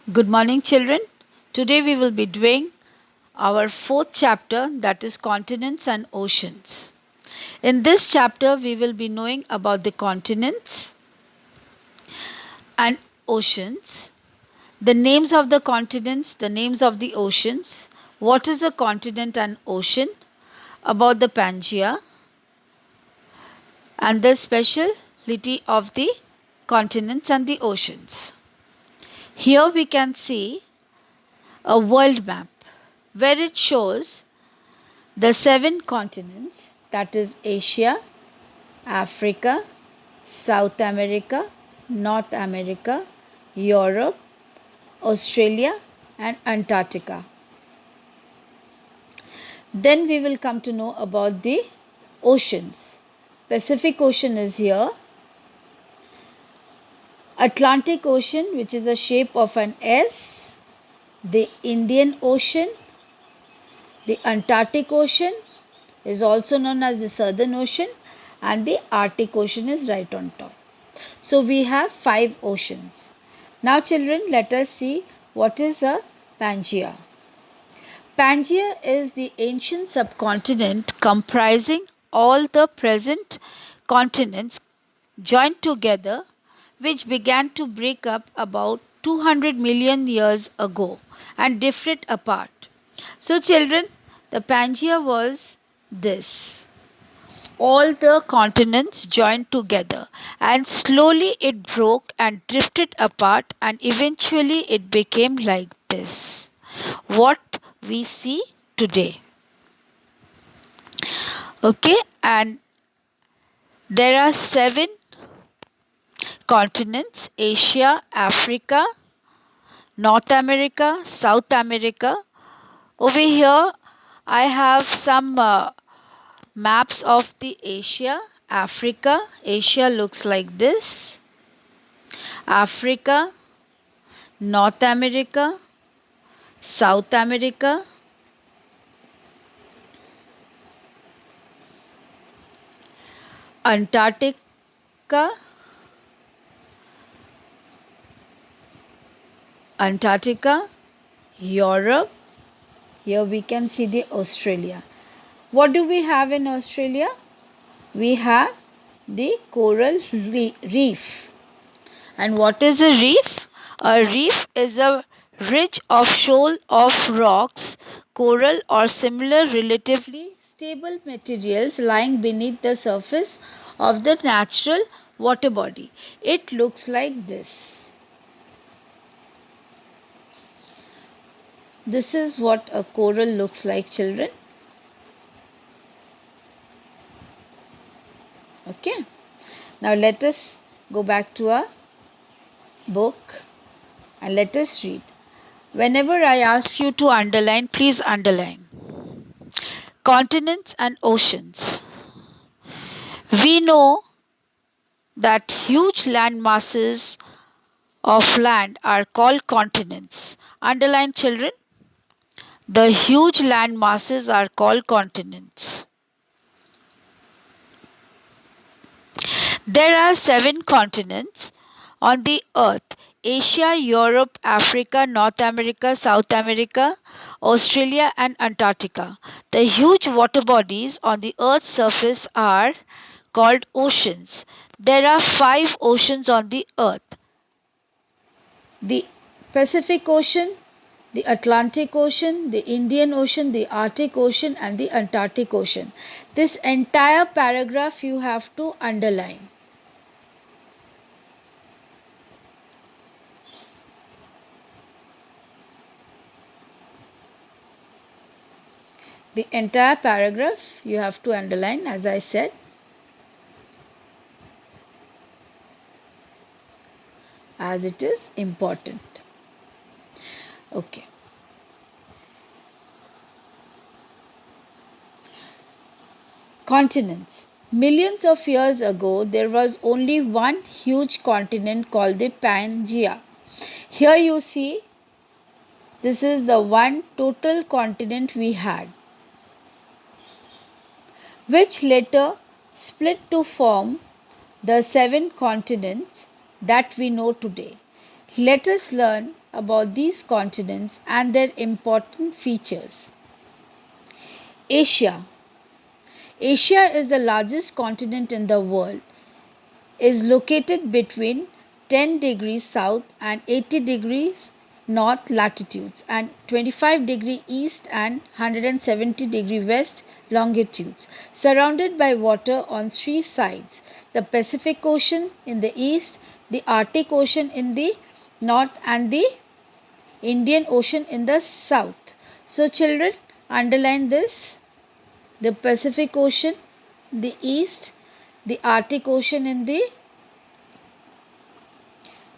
Good morning, children. Today we will be doing our fourth chapter, that is continents and oceans. In this chapter, we will be knowing about the continents and oceans, the names of the continents, the names of the oceans, what is a continent and ocean, about the Pangea, and the speciality of the continents and the oceans. Here we can see a world map where it shows the seven continents, that is Asia, Africa, South America, North America, Europe, Australia, and Antarctica. Then we will come to know about the oceans. Pacific Ocean is here, Atlantic Ocean, which is a shape of an S, the Indian Ocean, the Antarctic Ocean is also known as the Southern Ocean, and the Arctic Ocean is right on top. So we have 5 oceans. Now children, let us see what is a Pangea. Pangea is the ancient subcontinent comprising all the present continents joined together, which began to break up about 200 million years ago and drift apart. So children, the Pangea was this: all the continents joined together, and slowly it broke and drifted apart, and eventually it became like this, what we see today. Okay, and there are 7 continents: Asia, Africa, North America, South America. Over here I have some maps of the Asia. Africa, Asia looks like this: Africa, North America, South America, Antarctica, Europe. Here we can see the Australia. What do we have in Australia? We have the coral reef. And what is a reef? A reef is a ridge of shoal of rocks, coral, or similar relatively stable materials lying beneath the surface of the natural water body. It looks like this. This is what a coral looks like, children. Okay. Now let us go back to our book and let us read. Whenever I ask you to underline, please underline. Continents and oceans. We know that huge land masses of land are called continents. Underline, children. The huge land masses are called continents. There are 7 continents on the earth: Asia, Europe, Africa, North America, South America, Australia, and Antarctica. The huge water bodies on the earth's surface are called oceans. There are 5 oceans on the earth: the Pacific Ocean, the Atlantic Ocean, the Indian Ocean, the Arctic Ocean, and the Antarctic Ocean. This entire paragraph you have to underline. The entire paragraph you have to underline, as I said. As it is important. Okay. Continents. Millions of years ago, there was only one huge continent called the Pangea. Here you see, this is the one total continent we had, which later split to form the 7 continents that we know today. Let us learn about these continents and their important features. Asia. Asia is the largest continent in the world. Is located between 10 degrees south and 80 degrees north latitudes and 25 degree east and 170 degree west longitudes, surrounded by water on three sides: the Pacific Ocean in the east, the Arctic Ocean in the north, and the Indian Ocean in the south. So children, underline this: the Pacific Ocean, the east, the Arctic Ocean in the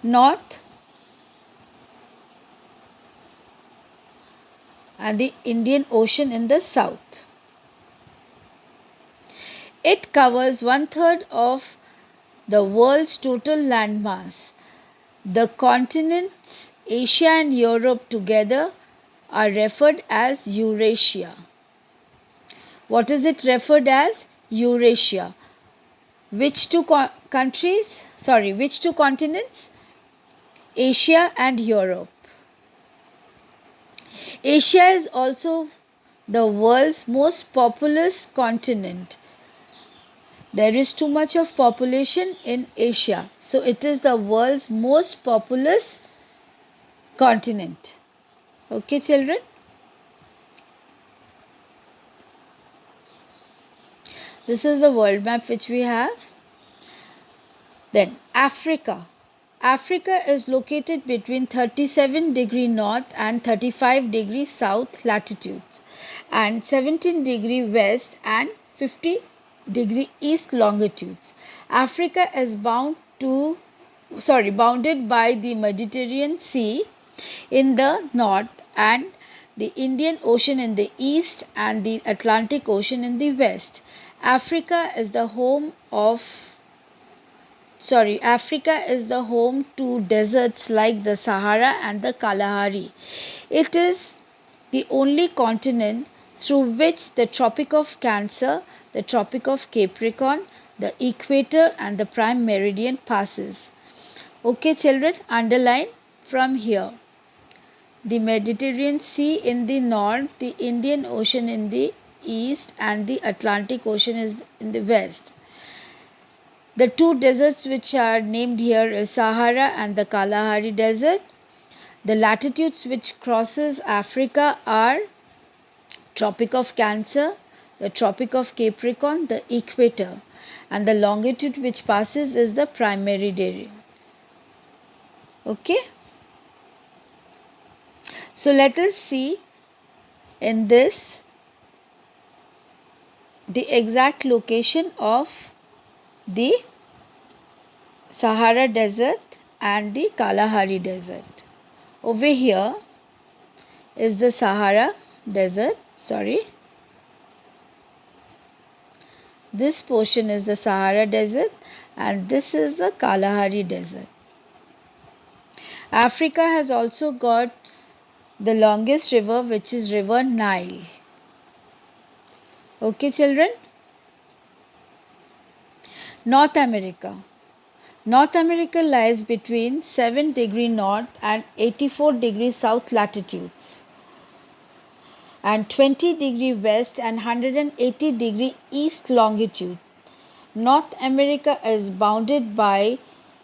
north, and the Indian Ocean in the south. It covers one-third of the world's total landmass. The continents Asia and Europe together are referred as Eurasia. What is it referred as? Eurasia. Which two countries? Sorry, which two continents? Asia and Europe. Asia is also the world's most populous continent. There is too much of population in Asia, so it is the world's most populous continent. Okay, children? This is the world map which we have. Then Africa. Africa is located between 37 degree north and 35 degree south latitudes and 17 degree west and 50 degree east longitudes. Africa is bounded by the Mediterranean Sea in the north and the Indian Ocean in the east and the Atlantic Ocean in the west. Africa is the home to deserts like the Sahara and the Kalahari. It is the only continent through which the Tropic of Cancer, the Tropic of Capricorn, the equator and the prime meridian passes. Okay children, underline from here: the Mediterranean Sea in the north, the Indian Ocean in the east and the Atlantic Ocean is in the west. The two deserts which are named here is Sahara and the Kalahari Desert. The latitudes which crosses Africa are Tropic of Cancer, the Tropic of Capricorn, the equator, and the longitude which passes is the prime meridian. Okay? So let us see in this the exact location of the Sahara Desert and the Kalahari Desert. Over here is the Sahara Desert. This portion is the Sahara Desert and this is the Kalahari Desert. Africa has also got the longest river, which is River Nile. Okay children? North America. North America lies between 7 degree north and 84 degree south latitudes and 20 degree west and 180 degree east longitude. North America is bounded by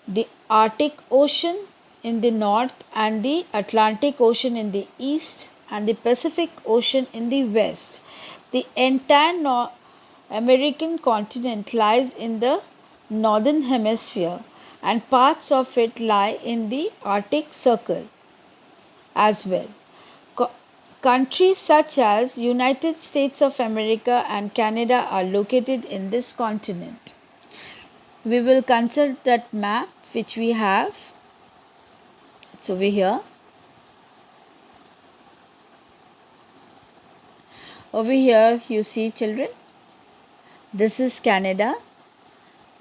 the Arctic Ocean in the north and the Atlantic Ocean in the east and the Pacific Ocean in the west. The entire American continent lies in the northern hemisphere and parts of it lie in the Arctic Circle as well. Countries such as United States of America and Canada are located in this continent. We will consult that map which we have. It's over here. Over here you see children, this is Canada,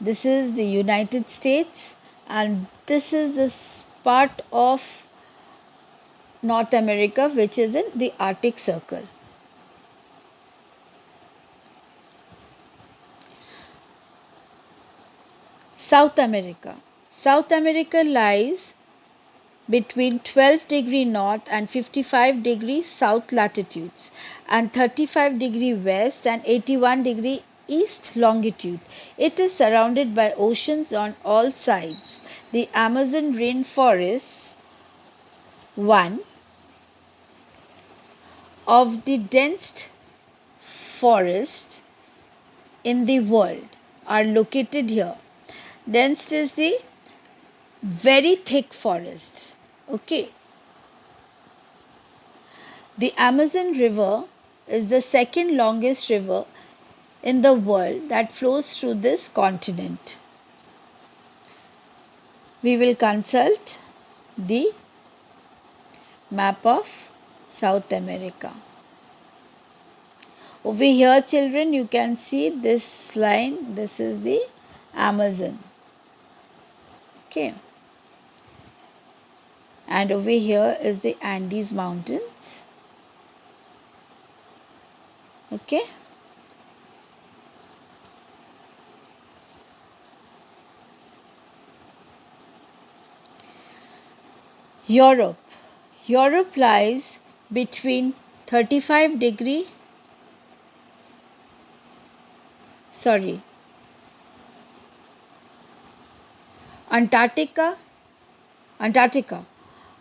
this is the United States, and this is this part of North America which is in the Arctic Circle. South America. South America lies between 12 degree north and 55 degree south latitudes and 35 degree west and 81 degree east longitude. It is surrounded by oceans on all sides. The Amazon rainforests, one of the densest forests in the world, are located here. Dense is the very thick forest. Okay. The Amazon River is the second longest river in the world that flows through this continent. We will consult the map of South America. Over here, children, you can see this line. This is the Amazon. Okay. And over here is the Andes Mountains. Okay. Europe. Europe lies between 35 degree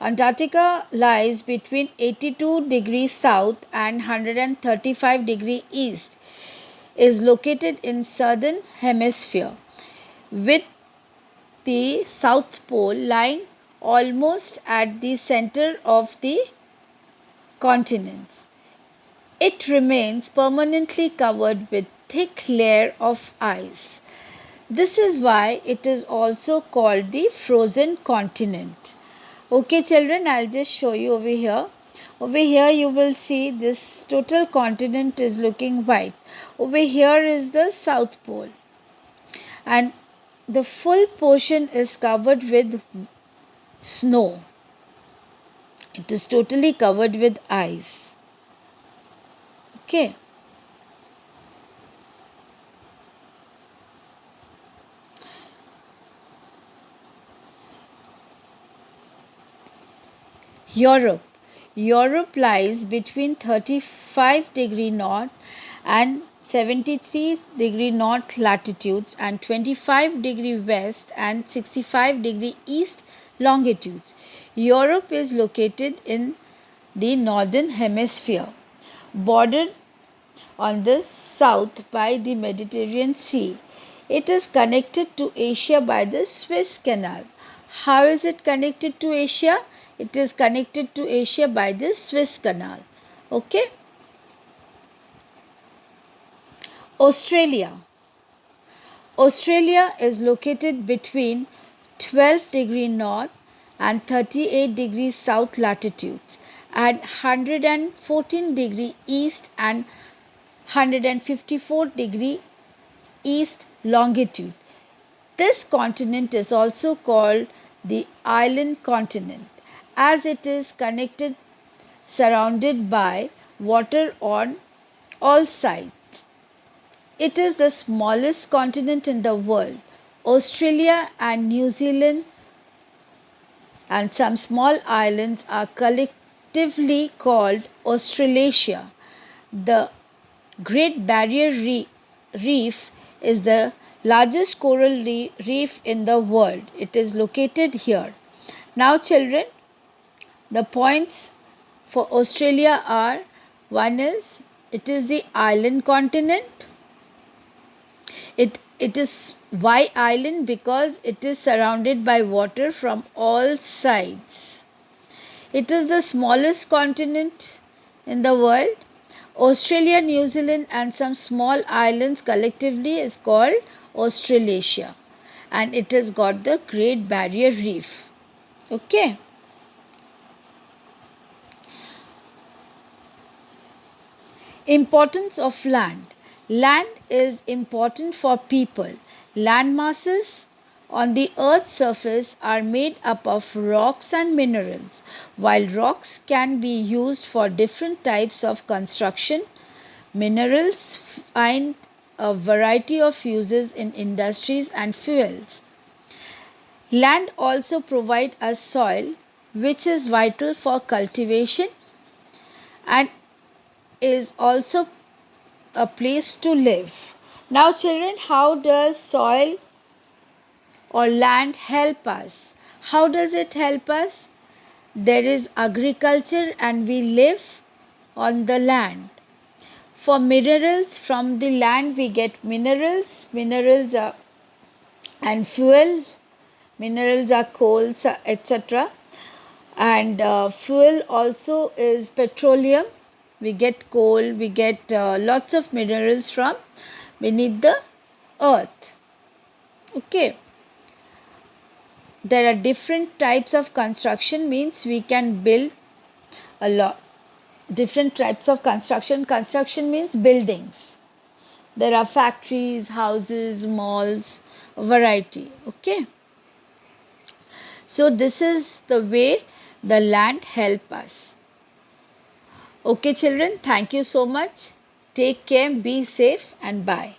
Antarctica lies between 82 degrees south and 135 degrees east, is located in southern hemisphere with the South Pole lying almost at the center of the continents. It remains permanently covered with thick layer of ice. This is why it is also called the frozen continent. Okay children, I'll just show you over here. Over here you will see this total continent is looking white. Over here is the South Pole. And the full portion is covered with snow. It is totally covered with ice. Okay. Europe. Europe lies between 35 degree north and 73 degree north latitudes and 25 degree west and 65 degree east longitudes. Europe is located in the northern hemisphere, bordered on the south by the Mediterranean Sea. It is connected to Asia by the Suez Canal. How is it connected to Asia? It is connected to Asia by the Suez Canal. Okay. Australia. Australia is located between 12 degree north and 38 degrees south latitudes and 114 degree east and 154 degree east longitude. This continent is also called the island continent as it is connected, surrounded by water on all sides. It is the smallest continent in the world. Australia and New Zealand and some small islands are collectively called Australasia. The Great Barrier Reef is the largest coral reef in the world. It is located here. Now children, the points for Australia are, one is, it is the island continent. It is why island? Because it is surrounded by water from all sides. It is the smallest continent in the world. Australia, New Zealand and some small islands collectively is called Australasia, and it has got the Great Barrier Reef. Okay. Importance of land. Land is important for people. Land masses on the earth's surface are made up of rocks and minerals. While rocks can be used for different types of construction, minerals find a variety of uses in industries and fuels. Land also provides us soil which is vital for cultivation and is also a place to live. Now children, how does soil or land help us? How does it help us? There is agriculture and we live on the land. For minerals, from the land we get minerals. Minerals are and fuel. Minerals are coals, etc. And fuel also is petroleum. We get coal, we get lots of minerals from beneath the earth. Okay. There are different types of construction, means we can build a lot. Different types of construction. Construction means buildings. There are factories, houses, malls, variety. Okay. So this is the way the land help us. Okay children, thank you so much. Take care, be safe and bye.